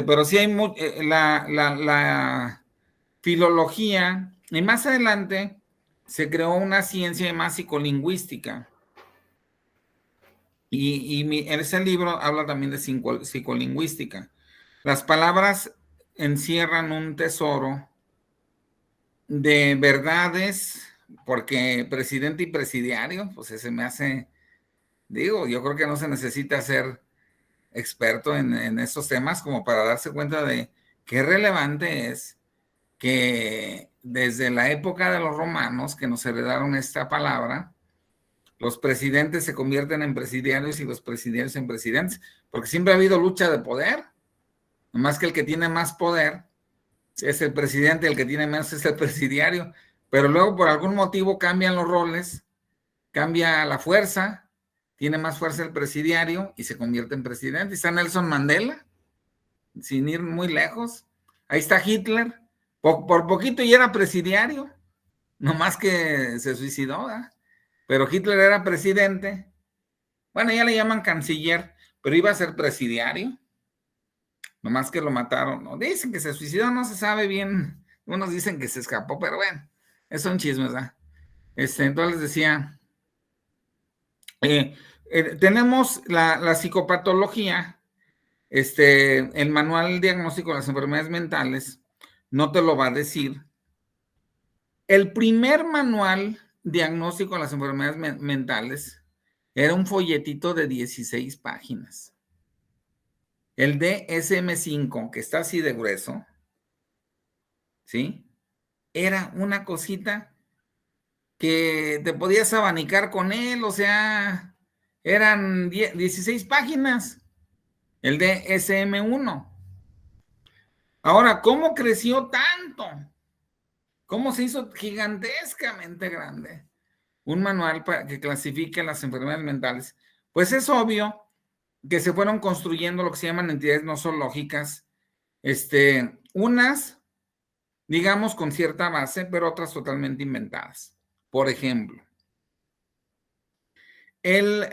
Pero sí hay la filología, y más adelante se creó una ciencia más psicolingüística. Y ese libro habla también de psicolingüística. Las palabras encierran un tesoro de verdades, porque presidente y presidiario, pues se me hace, digo, yo creo que no se necesita ser experto en esos temas como para darse cuenta de qué relevante es que desde la época de los romanos que nos heredaron esta palabra, los presidentes se convierten en presidiarios y los presidiarios en presidentes, porque siempre ha habido lucha de poder, nomás que el que tiene más poder es el presidente, el que tiene menos es el presidiario, pero luego por algún motivo cambian los roles, cambia la fuerza, tiene más fuerza el presidiario y se convierte en presidente. Está Nelson Mandela, sin ir muy lejos. Ahí está Hitler, por poquito y era presidiario, nomás que se suicidó, ¿verdad? Pero Hitler era presidente. Bueno, ya le llaman canciller, pero iba a ser presidiario. Nomás que lo mataron. ¿No? Dicen que se suicidó, no se sabe bien. Unos dicen que se escapó, pero bueno, es un chisme, ¿verdad? Entonces decía, tenemos la psicopatología, el manual diagnóstico de las enfermedades mentales, no te lo va a decir. El primer manual diagnóstico de las enfermedades mentales era un folletito de 16 páginas. El DSM-5, que está así de grueso, ¿sí? Era una cosita que te podías abanicar con él, o sea, eran 16 páginas, el DSM-1. Ahora, ¿cómo creció tanto? ¿Cómo se hizo gigantescamente grande un manual para que clasifique las enfermedades mentales? Pues es obvio que se fueron construyendo lo que se llaman entidades nosológicas, unas, digamos, con cierta base, pero otras totalmente inventadas. Por ejemplo, el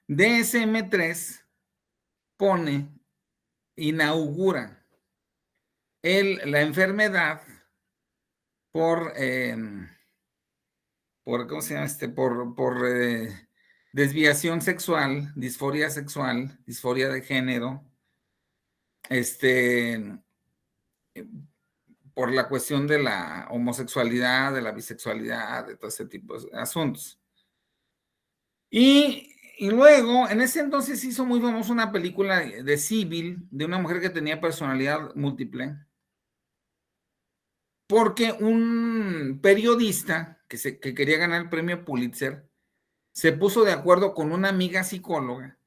DSM-3 inaugura la enfermedad por ¿cómo se llama? Por desviación sexual, disforia de género, por la cuestión de la homosexualidad, de la bisexualidad, de todo ese tipo de asuntos. Y luego, en ese entonces hizo muy famosa una película de Civil, de una mujer que tenía personalidad múltiple, porque un periodista que quería ganar el premio Pulitzer se puso de acuerdo con una amiga psicóloga.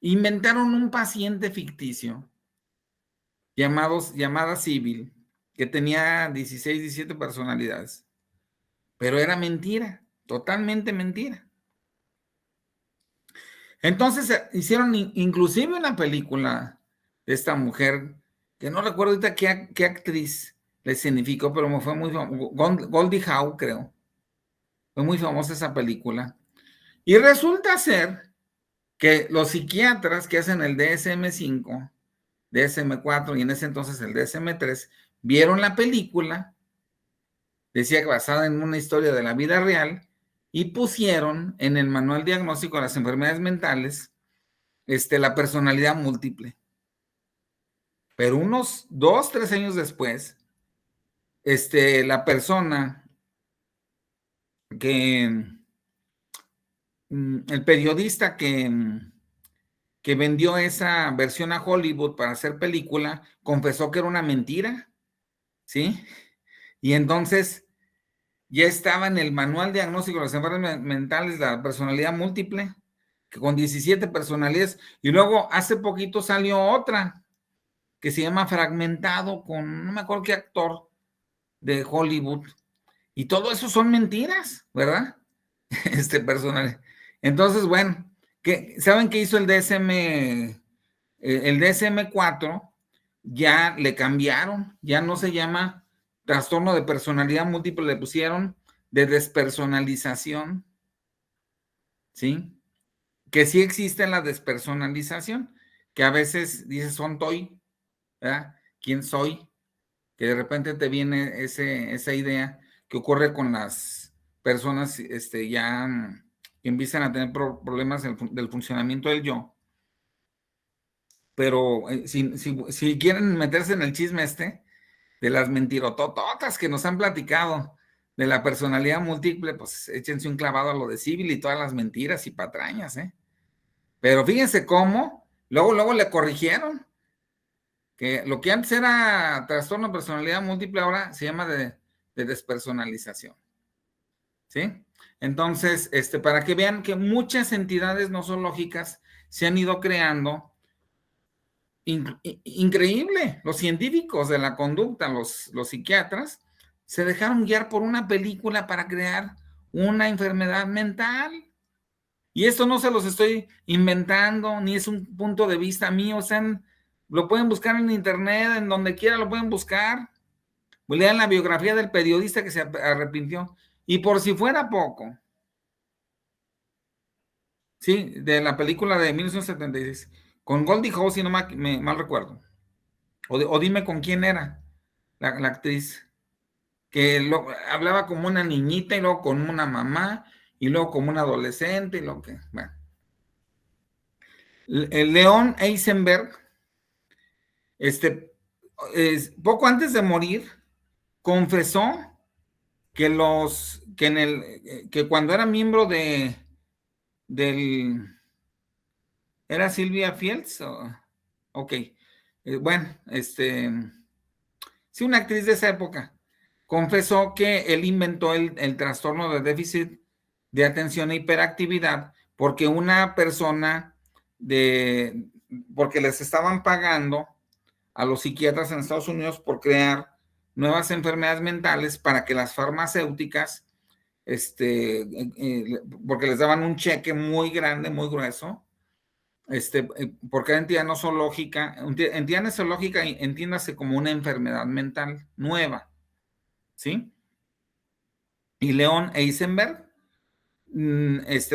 Inventaron un paciente ficticio llamada Civil, que tenía 16, 17 personalidades, pero era mentira, totalmente mentira. Entonces hicieron inclusive una película de esta mujer, que no recuerdo ahorita qué actriz le significó, pero me fue muy famosa, Goldie Hawn, creo. Fue muy famosa esa película. Y resulta ser que los psiquiatras que hacen el DSM-5, DSM-4 y en ese entonces el DSM-3, vieron la película, decía que basada en una historia de la vida real, y pusieron en el manual diagnóstico de las enfermedades mentales la personalidad múltiple. Pero unos 2, 3 años después, la persona el periodista que vendió esa versión a Hollywood para hacer película, confesó que era una mentira, ¿sí? Y entonces ya estaba en el manual diagnóstico de las enfermedades mentales la personalidad múltiple, que con 17 personalidades, y luego hace poquito salió otra, que se llama Fragmentado, con no me acuerdo qué actor de Hollywood, y todo eso son mentiras, ¿verdad? Personal. Entonces, bueno, ¿saben qué hizo el DSM? El DSM-4 ya le cambiaron, ya no se llama trastorno de personalidad múltiple, le pusieron de despersonalización, ¿sí? Que sí existe la despersonalización, que a veces dices, son toy, ¿verdad? ¿Quién soy? Que de repente te viene esa idea que ocurre con las personas ya que empiezan a tener problemas del funcionamiento del yo. Pero si quieren meterse en el chisme de las mentirotototas que nos han platicado de la personalidad múltiple, pues échense un clavado a lo de Civil y todas las mentiras y patrañas, ¿eh? Pero fíjense cómo, luego le corrigieron, que lo que antes era trastorno de personalidad múltiple ahora se llama de despersonalización, ¿sí? Entonces, para que vean que muchas entidades nosológicas se han ido creando. Increíble, los científicos de la conducta, los psiquiatras, se dejaron guiar por una película para crear una enfermedad mental. Y esto no se los estoy inventando, ni es un punto de vista mío, o sea, lo pueden buscar en internet, en donde quiera lo pueden buscar. Lean la biografía del periodista que se arrepintió. Y por si fuera poco, sí, de la película de 1976, con Goldie Hawn, si no mal recuerdo. O dime con quién era la actriz, que hablaba como una niñita y luego como una mamá y luego como un adolescente y lo que, bueno. El Leon Eisenberg, poco antes de morir, confesó que que cuando era miembro ¿era Silvia Fields? Ok. Bueno, sí, una actriz de esa época, confesó que él inventó el trastorno de déficit de atención e hiperactividad porque una persona porque les estaban pagando a los psiquiatras en Estados Unidos por crear nuevas enfermedades mentales para que las farmacéuticas, porque les daban un cheque muy grande, muy grueso, porque era entidad nosológica. Entidad nosológica, entiéndase como una enfermedad mental nueva, ¿sí? Y Leon Eisenberg,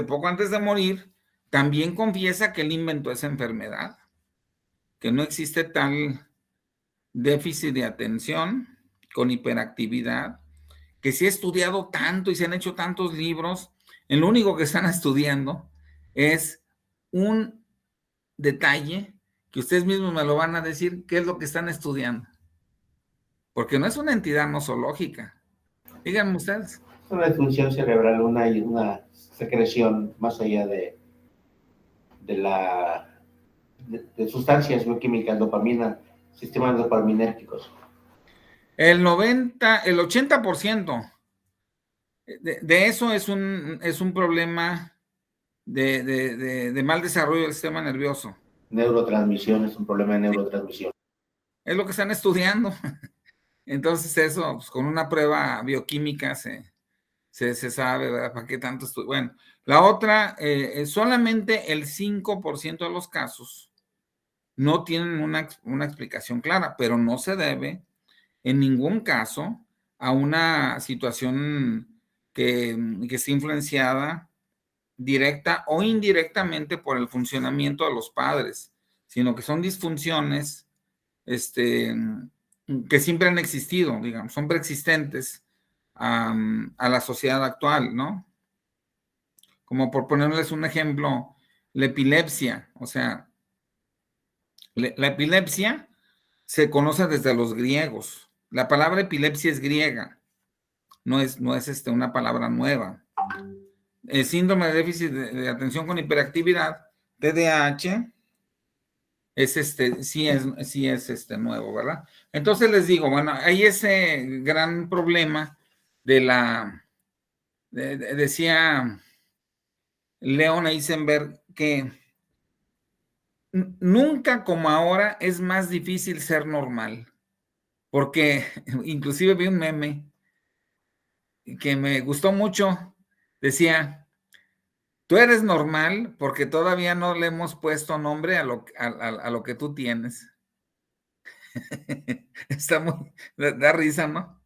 poco antes de morir, también confiesa que él inventó esa enfermedad, que no existe tal déficit de atención con hiperactividad, que se ha estudiado tanto y se han hecho tantos libros. Lo único que están estudiando es un detalle que ustedes mismos me lo van a decir, qué es lo que están estudiando. Porque no es una entidad nosológica. Díganme ustedes. Es una disfunción cerebral, una secreción más allá de sustancias bioquímicas, dopamina, sistemas dopaminérgicos. El 80% de eso es un problema de mal desarrollo del sistema nervioso. Neurotransmisión, es un problema de neurotransmisión. Es lo que están estudiando. Entonces eso, pues, con una prueba bioquímica se sabe, ¿verdad? ¿Para qué tanto estudio? Bueno, la otra, solamente el 5% de los casos no tienen una explicación clara, pero no se debe en ningún caso a una situación que esté influenciada directa o indirectamente por el funcionamiento de los padres, sino que son disfunciones que siempre han existido, digamos, son preexistentes a la sociedad actual, ¿no? Como por ponerles un ejemplo, la epilepsia, o sea, la epilepsia se conoce desde los griegos. La palabra epilepsia es griega, no es una palabra nueva. El síndrome de déficit de atención con hiperactividad, TDAH, sí es nuevo, ¿verdad? Entonces les digo, bueno, hay ese gran problema decía Leon Eisenberg, que nunca como ahora es más difícil ser normal, porque inclusive vi un meme que me gustó mucho, decía, tú eres normal porque todavía no le hemos puesto nombre a lo que tú tienes. Da risa, ¿no?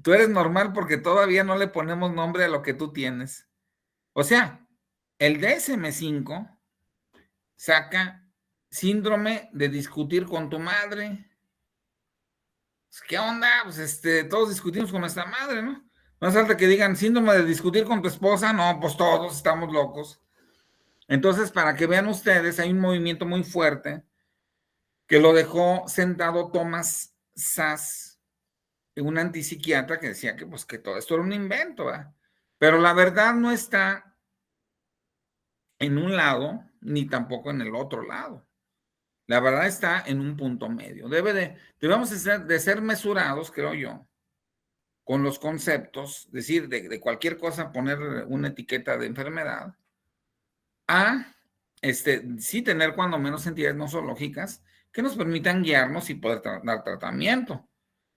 Tú eres normal porque todavía no le ponemos nombre a lo que tú tienes. O sea, el DSM-5 saca síndrome de discutir con tu madre. Pues, ¿qué onda? Pues todos discutimos con nuestra madre, ¿no? No hace falta que digan síndrome de discutir con tu esposa, no, pues todos estamos locos. Entonces, para que vean ustedes, hay un movimiento muy fuerte que lo dejó sentado Thomas Szasz, un antipsiquiatra que decía que, pues, que todo esto era un invento, ¿verdad? Pero la verdad no está en un lado ni tampoco en el otro lado. La verdad está en un punto medio. Debemos de ser mesurados, creo yo, con los conceptos, decir, de cualquier cosa poner una etiqueta de enfermedad, a sí tener cuando menos entidades nosológicas que nos permitan guiarnos y poder dar tratamiento,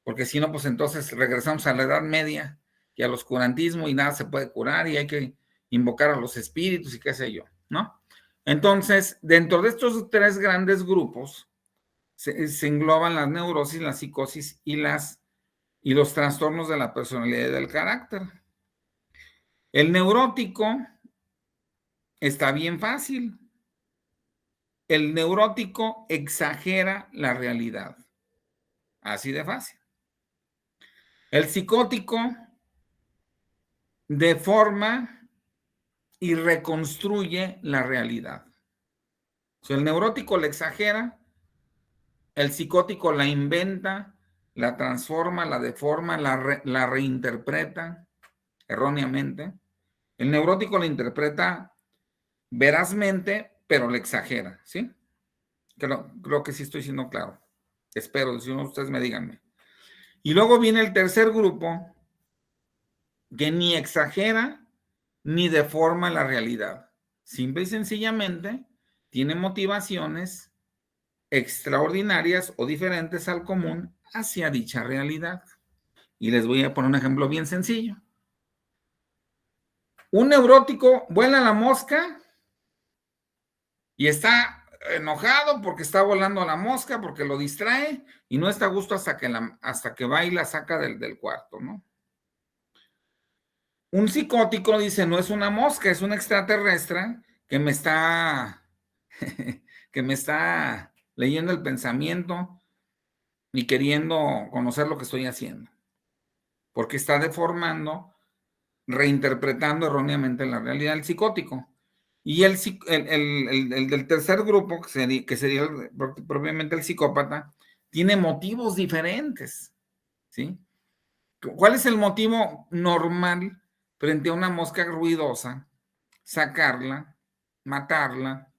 porque si no, pues entonces regresamos a la Edad Media y al oscurantismo y nada se puede curar y hay que invocar a los espíritus y qué sé yo, ¿no? Entonces, dentro de estos tres grandes grupos se engloban las neurosis, la psicosis y los trastornos de la personalidad y del carácter. El neurótico está bien fácil. El neurótico exagera la realidad. Así de fácil. El psicótico deforma y reconstruye la realidad. O sea, el neurótico la exagera, el psicótico la inventa, la transforma, la deforma, la reinterpreta erróneamente. El neurótico la interpreta verazmente, pero la exagera, ¿sí? Creo que sí estoy siendo claro. Espero, si no, ustedes me díganme. Y luego viene el tercer grupo, que ni exagera ni deforma la realidad. Simple y sencillamente tiene motivaciones extraordinarias o diferentes al común hacia dicha realidad. Y les voy a poner un ejemplo bien sencillo. Un neurótico vuela la mosca y está enojado porque está volando la mosca, porque lo distrae y no está a gusto hasta que va y la saca del cuarto, ¿no? Un psicótico dice, no es una mosca, es un extraterrestre que me está, que me está leyendo el pensamiento y queriendo conocer lo que estoy haciendo, porque está deformando, reinterpretando erróneamente la realidad del psicótico. Y el del tercer grupo, que sería propiamente el psicópata, tiene motivos diferentes, ¿sí? ¿Cuál es el motivo normal frente a una mosca ruidosa? Sacarla, matarla.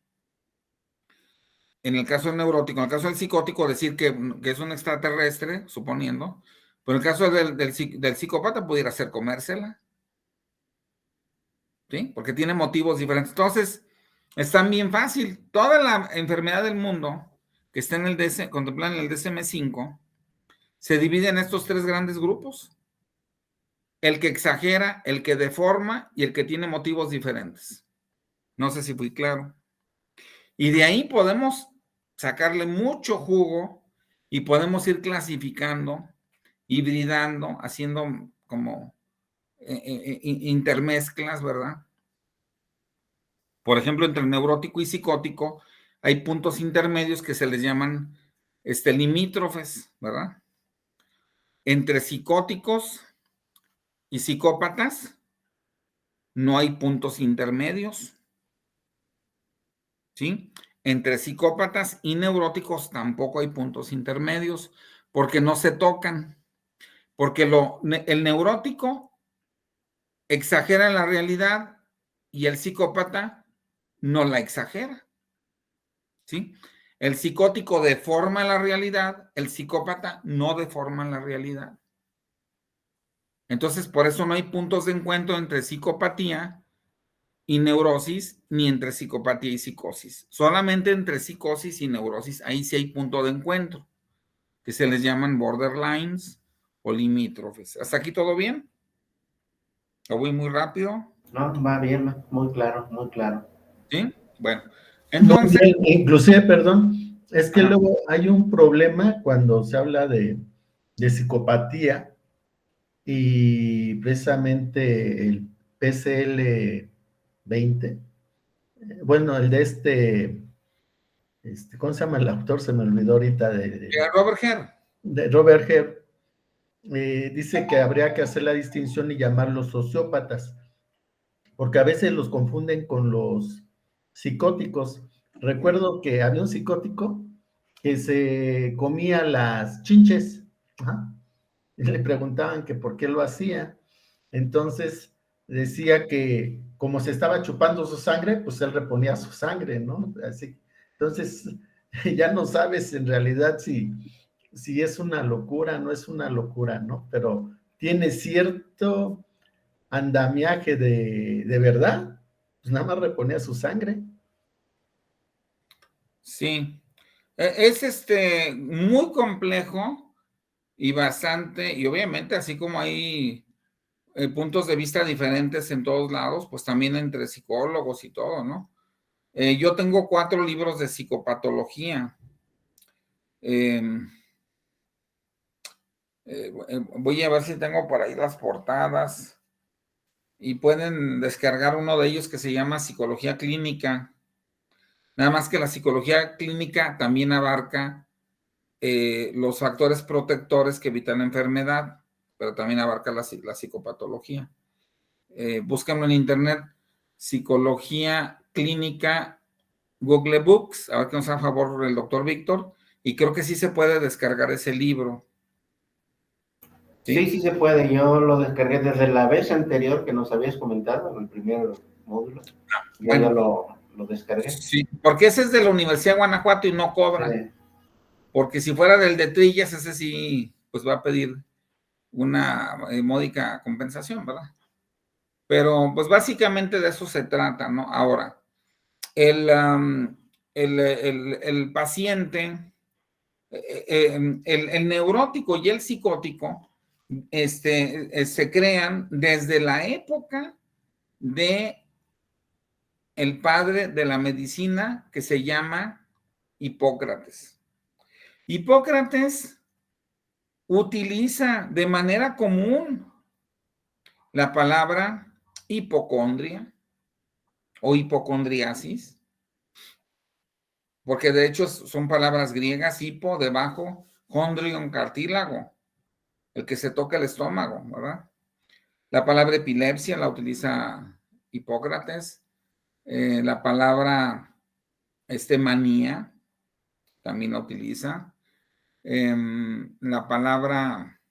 En el caso del neurótico, en el caso del psicótico, decir que es un extraterrestre, suponiendo, pero en el caso del psicópata pudiera ser comérsela, ¿sí? Porque tiene motivos diferentes. Entonces, es también fácil. Toda la enfermedad del mundo que está en el contemplada en el DSM-5 se divide en estos tres grandes grupos. El que exagera, el que deforma y el que tiene motivos diferentes. No sé si fui claro. Y de ahí podemos sacarle mucho jugo y podemos ir clasificando, hibridando, haciendo como intermezclas, ¿verdad? Por ejemplo, entre neurótico y psicótico hay puntos intermedios que se les llaman limítrofes, ¿verdad? Entre psicóticos y psicópatas no hay puntos intermedios, ¿sí? Entre psicópatas y neuróticos tampoco hay puntos intermedios porque no se tocan, porque el neurótico exagera la realidad y el psicópata no la exagera, ¿sí? El psicótico deforma la realidad, el psicópata no deforma la realidad. Entonces, por eso no hay puntos de encuentro entre psicopatía y neurosis, ni entre psicopatía y psicosis. Solamente entre psicosis y neurosis, ahí sí hay punto de encuentro, que se les llaman borderlines o limítrofes. ¿Hasta aquí todo bien? ¿O voy muy rápido? No, va bien, muy claro, muy claro. ¿Sí? Bueno, Muy entonces... bien, inclusive, perdón, es que Ajá. luego hay un problema cuando se habla de psicopatía y precisamente el PCL 20, bueno, el de ¿cómo se llama el autor? Se me olvidó ahorita Robert Herr. de Robert Herr. Dice que habría que hacer la distinción y llamarlos sociópatas, porque a veces los confunden con los psicóticos. Recuerdo que había un psicótico que se comía las chinches, ajá, y le preguntaban que por qué lo hacía. Entonces decía que como se estaba chupando su sangre, pues él reponía su sangre, ¿no? Así. Entonces ya no sabes en realidad si es una locura, no es una locura, ¿no? Pero tiene cierto andamiaje de verdad, pues nada más reponía su sangre. Sí. Es muy complejo y bastante, y obviamente así como hay puntos de vista diferentes en todos lados, pues también entre psicólogos y todo, ¿no? Yo tengo 4 libros de psicopatología. Voy a ver si tengo por ahí las portadas y pueden descargar uno de ellos que se llama Psicología Clínica. Nada más que la psicología clínica también abarca los factores protectores que evitan la enfermedad, pero también abarca la psicopatología. Búscalo en internet, Psicología Clínica, Google Books, a ver que nos haga favor el doctor Víctor, y creo que sí se puede descargar ese libro. Sí, sí se puede. Yo lo descargué desde la vez anterior que nos habías comentado, en el primer módulo. Ya Bueno, yo lo descargué. sí, porque ese es de la Universidad de Guanajuato y no cobra. Sí. Porque si fuera del de Trillas, ese sí, pues va a pedir una módica compensación, ¿verdad? Pero pues básicamente de eso se trata, ¿no? Ahora, el paciente, el neurótico y el psicótico se crean desde la época de el padre de la medicina que se llama Hipócrates. Hipócrates utiliza de manera común la palabra hipocondria o hipocondriasis, porque de hecho son palabras griegas, hipo, debajo, condrion, cartílago, el que se toca el estómago, ¿verdad? La palabra epilepsia la utiliza Hipócrates, la palabra manía también la utiliza, la palabra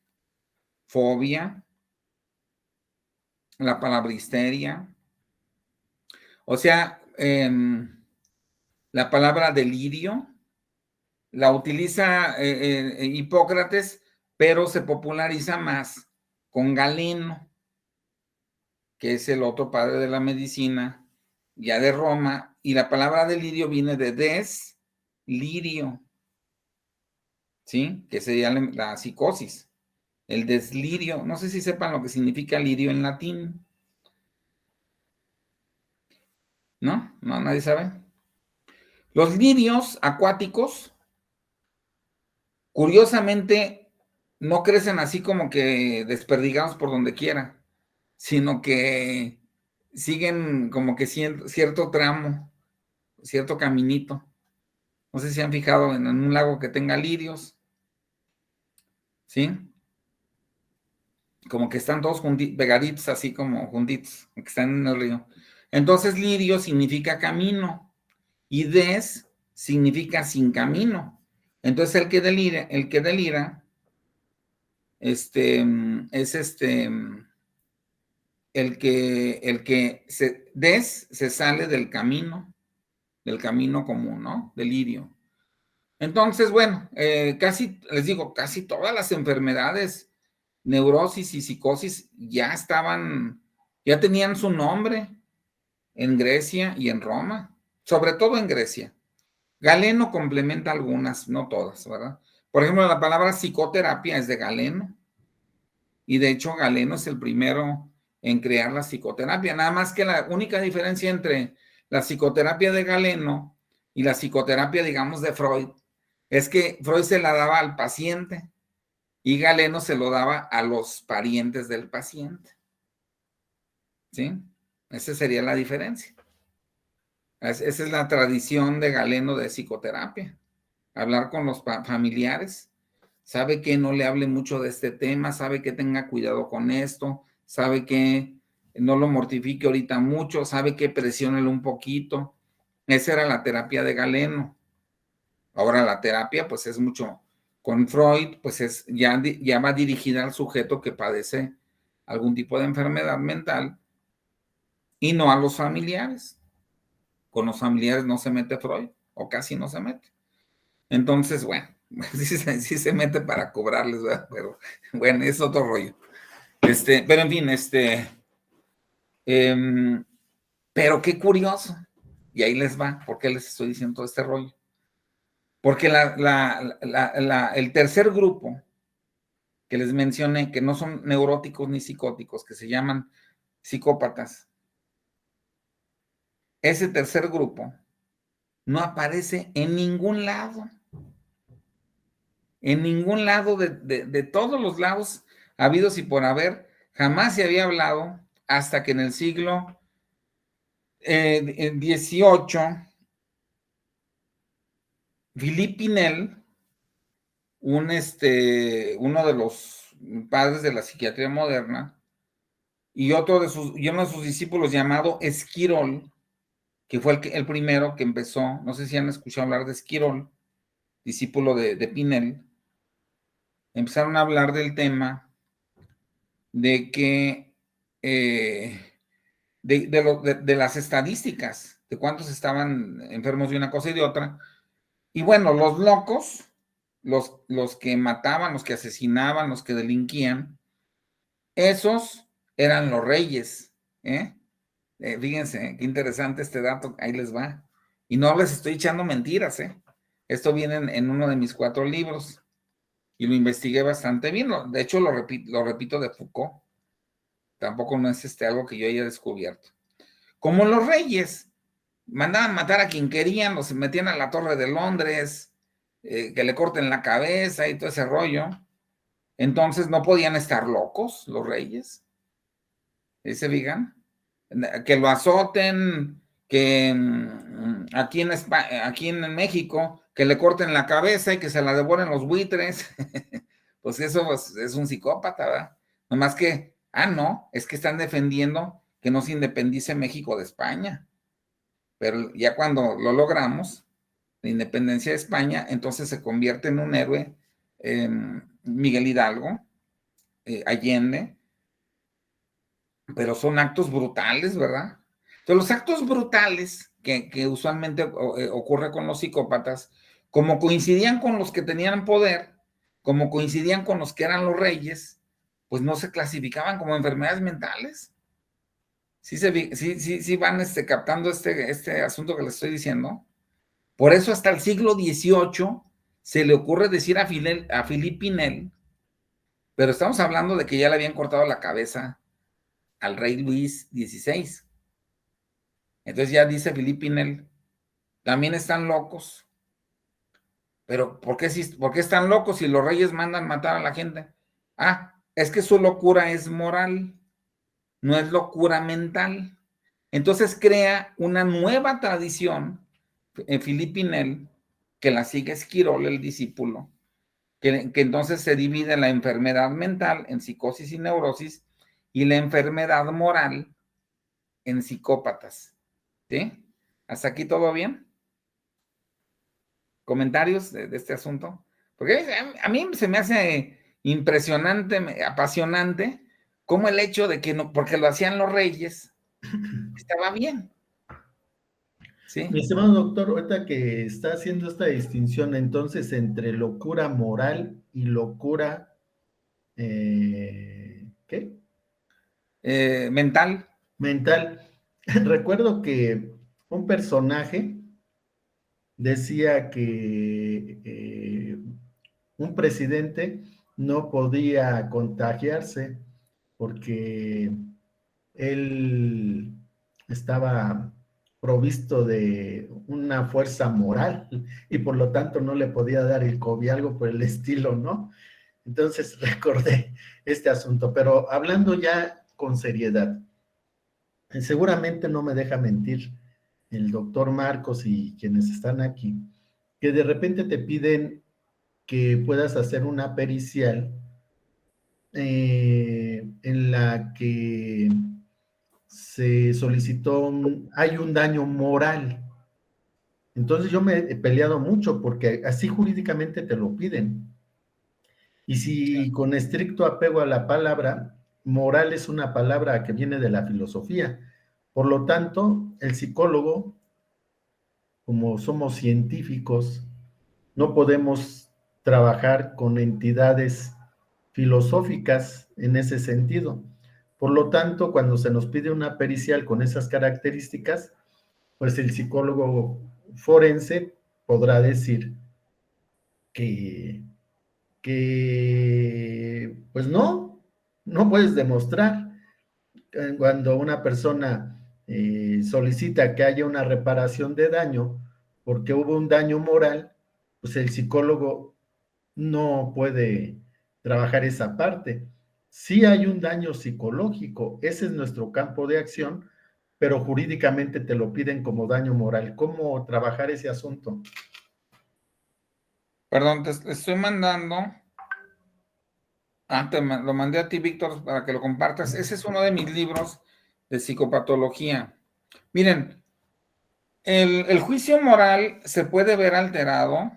fobia, la palabra histeria, o sea, la palabra delirio la utiliza Hipócrates, pero se populariza más con Galeno, que es el otro padre de la medicina, ya de Roma, y la palabra delirio viene de deslirio, ¿sí? Que sería la psicosis, el deslirio. No sé si sepan lo que significa lirio en latín. ¿No? No, nadie sabe. Los lirios acuáticos, curiosamente, no crecen así como que desperdigados por donde quiera, sino que siguen como que cierto tramo, cierto caminito. No sé si han fijado en un lago que tenga lirios, ¿sí? Como que están todos pegaditos, así como juntitos, que están en el río. Entonces, lirio significa camino y des significa sin camino. Entonces, el que delira es el que se sale del camino común, ¿no? Delirio. Entonces, bueno, casi, les digo, casi todas las enfermedades, neurosis y psicosis ya tenían su nombre en Grecia y en Roma, sobre todo en Grecia. Galeno complementa algunas, no todas, ¿verdad? Por ejemplo, la palabra psicoterapia es de Galeno, y de hecho Galeno es el primero en crear la psicoterapia, nada más que la única diferencia entre la psicoterapia de Galeno y la psicoterapia, digamos, de Freud, es que Freud se la daba al paciente y Galeno se lo daba a los parientes del paciente. ¿Sí? Esa sería la diferencia. Esa es la tradición de Galeno de psicoterapia. Hablar con los familiares. Sabe que no le hable mucho de este tema, sabe que tenga cuidado con esto, sabe que no lo mortifique ahorita mucho, sabe que presiónelo un poquito. Esa era la terapia de Galeno. Ahora la terapia, pues es mucho, con Freud, pues es ya va dirigida al sujeto que padece algún tipo de enfermedad mental y no a los familiares. Con los familiares no se mete Freud, o casi no se mete. Entonces, bueno, sí se mete para cobrarles, ¿verdad? Pero bueno, es otro rollo. Pero en fin, pero qué curioso. Y ahí les va, ¿por qué les estoy diciendo todo este rollo? Porque el tercer grupo que les mencioné, que no son neuróticos ni psicóticos, que se llaman psicópatas, ese tercer grupo no aparece en ningún lado. En ningún lado de todos los lados habidos y por haber, jamás se había hablado hasta que en el siglo XVIII, Philippe Pinel, uno de los padres de la psiquiatría moderna, y uno de sus discípulos llamado Esquirol, que fue el primero que empezó, no sé si han escuchado hablar de Esquirol, discípulo de Pinel, empezaron a hablar del tema de que de las estadísticas, de cuántos estaban enfermos de una cosa y de otra. Y bueno, los locos, los que mataban, los que asesinaban, los que delinquían, esos eran los reyes, ¿eh? Fíjense, qué interesante este dato, ahí les va. Y no les estoy echando mentiras, ¿eh? Esto viene en uno de mis 4 libros y lo investigué bastante bien. De hecho, lo repito de Foucault. Tampoco no es algo que yo haya descubierto. Como los reyes mandaban matar a quien querían, los metían a la Torre de Londres, que le corten la cabeza y todo ese rollo. Entonces no podían estar locos los reyes. ¿Se fijan? Que lo azoten, que aquí en México, que le corten la cabeza y que se la devoren los buitres. Pues eso pues, es un psicópata, ¿verdad? Nomás que, no, es que están defendiendo que no se independice México de España. Pero ya cuando lo logramos, la independencia de España, entonces se convierte en un héroe Miguel Hidalgo, Allende, pero son actos brutales, ¿verdad? Entonces, los actos brutales que usualmente ocurre con los psicópatas, como coincidían con los que tenían poder, como coincidían con los que eran los reyes, pues no se clasificaban como enfermedades mentales. Sí van captando este asunto que les estoy diciendo. Por eso hasta el siglo XVIII se le ocurre decir a Philippe Pinel, pero estamos hablando de que ya le habían cortado la cabeza al rey Luis XVI. Entonces ya dice Philippe Pinel, también están locos. Pero ¿por qué están locos si los reyes mandan matar a la gente? Es que su locura es moral, no es locura mental. Entonces crea una nueva tradición en Philippe Pinel, que la sigue Esquirol, el discípulo, que entonces se divide la enfermedad mental en psicosis y neurosis y la enfermedad moral en psicópatas. ¿Sí? ¿Hasta aquí todo bien? ¿Comentarios de este asunto? Porque a mí se me hace impresionante, apasionante, como el hecho de que no, porque lo hacían los reyes, estaba bien. ¿Sí? Mi estimado doctor, ahorita que está haciendo esta distinción entonces entre locura moral y locura, ¿qué? Mental. Mental. Recuerdo que un personaje decía que un presidente no podía contagiarse porque él estaba provisto de una fuerza moral y por lo tanto no le podía dar el COVID, algo por el estilo, ¿no? Entonces recordé este asunto, pero hablando ya con seriedad, seguramente no me deja mentir el doctor Marcos y quienes están aquí, que de repente te piden que puedas hacer una pericial en la que se solicitó, hay un daño moral. Entonces yo me he peleado mucho porque así jurídicamente te lo piden. Y si con estricto apego a la palabra, moral es una palabra que viene de la filosofía. Por lo tanto, el psicólogo, como somos científicos, no podemos trabajar con entidades filosóficas en ese sentido. Por lo tanto, cuando se nos pide una pericial con esas características, pues el psicólogo forense podrá decir que pues no puedes demostrar. Cuando una persona solicita que haya una reparación de daño porque hubo un daño moral, pues el psicólogo no puede trabajar esa parte. Sí hay un daño psicológico, ese es nuestro campo de acción, pero jurídicamente te lo piden como daño moral. ¿Cómo trabajar ese asunto? Perdón, te estoy mandando. Lo mandé a ti, Víctor, para que lo compartas. Ese es uno de mis libros de psicopatología. Miren, el juicio moral se puede ver alterado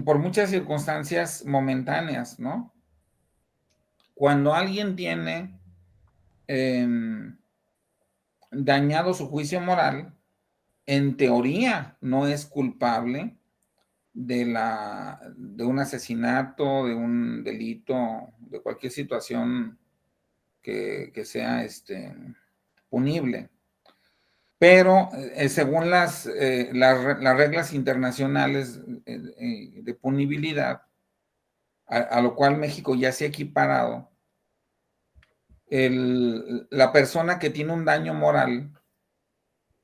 por muchas circunstancias momentáneas, ¿no? Cuando alguien tiene dañado su juicio moral, en teoría no es culpable de un asesinato, de un delito, de cualquier situación que sea punible. Pero según las reglas internacionales de punibilidad, a lo cual México ya se ha equiparado, la persona que tiene un daño moral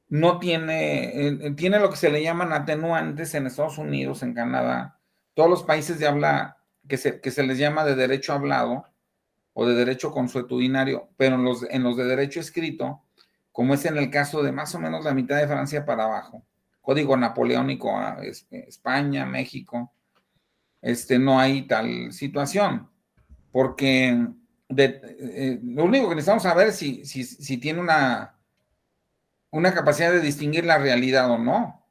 no tiene lo que se le llaman atenuantes en Estados Unidos, en Canadá, todos los países de habla que se les llama de derecho hablado o de derecho consuetudinario, pero en los de derecho escrito, como es en el caso de más o menos la mitad de Francia para abajo, código napoleónico a España, México, no hay tal situación, porque lo único que necesitamos saber es si tiene una capacidad de distinguir la realidad o no.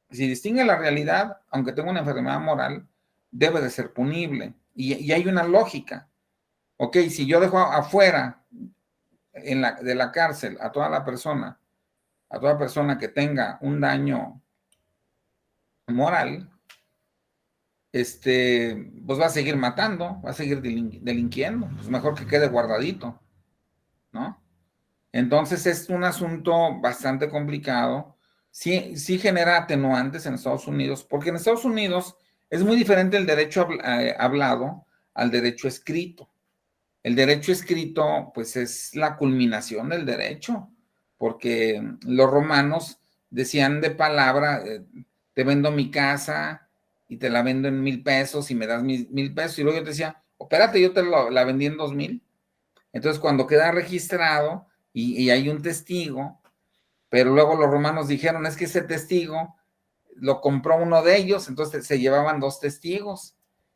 Si distingue la realidad, aunque tenga una enfermedad moral, debe de ser punible. Y hay una lógica. Ok, si yo dejo afuera de la cárcel a toda persona que tenga un daño moral, pues va a seguir matando, va a seguir delinquiendo. Pues mejor que quede guardadito, ¿no? Entonces es un asunto bastante complicado. Sí, sí genera atenuantes en Estados Unidos, porque en Estados Unidos es muy diferente el derecho hablado al derecho escrito. El derecho escrito, pues es la culminación del derecho, porque los romanos decían de palabra, te vendo mi casa y te la vendo en 1,000 pesos y me das 1,000 pesos. Y luego yo te decía, espérate, yo la vendí en 2,000. Entonces, cuando queda registrado y hay un testigo, pero luego los romanos dijeron, es que ese testigo lo compró uno de ellos, entonces se llevaban 2 testigos.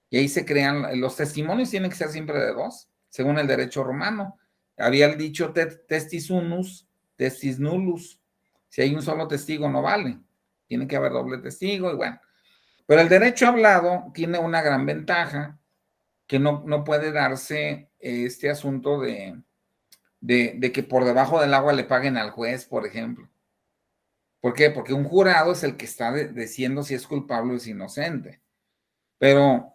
Y ahí se crean, los testimonios tienen que ser siempre de 2, según el derecho romano. Había el dicho testis unus, testis nullus. Si hay un solo testigo no vale, tiene que haber doble testigo y bueno. Pero el derecho hablado tiene una gran ventaja, que no puede darse este asunto de que por debajo del agua le paguen al juez, por ejemplo. ¿Por qué? Porque un jurado es el que está diciendo si es culpable o es inocente. Pero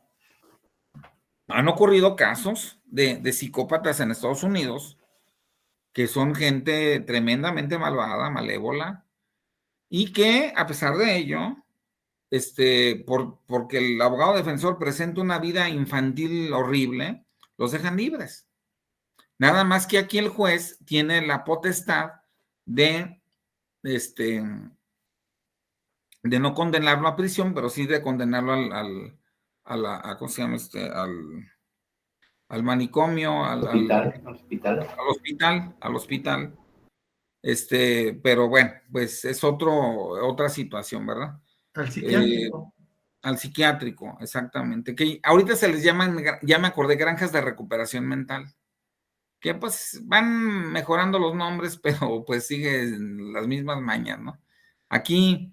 han ocurrido casos de psicópatas en Estados Unidos que son gente tremendamente malvada, malévola, y que a pesar de ello, porque el abogado defensor presenta una vida infantil horrible, los dejan libres. Nada más que aquí el juez tiene la potestad de, de no condenarlo a prisión, pero sí de condenarlo ¿cómo se llama? Al manicomio, al hospital. Pero bueno, pues es otra situación, ¿verdad? Al psiquiátrico. Al psiquiátrico, exactamente. Que ahorita se les llaman, ya me acordé, granjas de recuperación mental, que pues van mejorando los nombres, pero pues siguen las mismas mañas, ¿no? Aquí,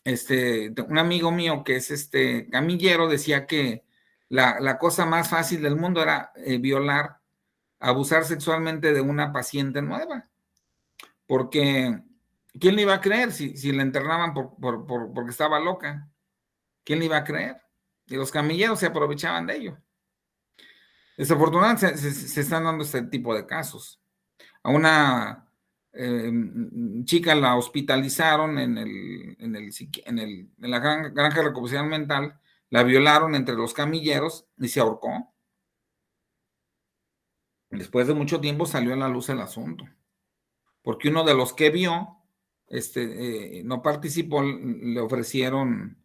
un amigo mío que es camillero decía que la cosa más fácil del mundo era violar, abusar sexualmente de una paciente nueva, porque ¿quién le iba a creer si la internaban porque estaba loca? ¿Quién le iba a creer? Y los camilleros se aprovechaban de ello. Desafortunadamente se están dando este tipo de casos. A una chica la hospitalizaron en la granja de recuperación mental, la violaron entre los camilleros y se ahorcó. Después de mucho tiempo salió a la luz el asunto, porque uno de los que vio no participó, le ofrecieron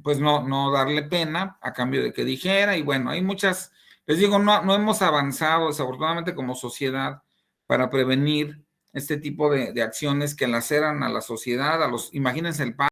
pues no darle pena a cambio de que dijera, y bueno, hay muchas, les digo, no hemos avanzado desafortunadamente como sociedad para prevenir este tipo de acciones que laceran a la sociedad, imagínense el padre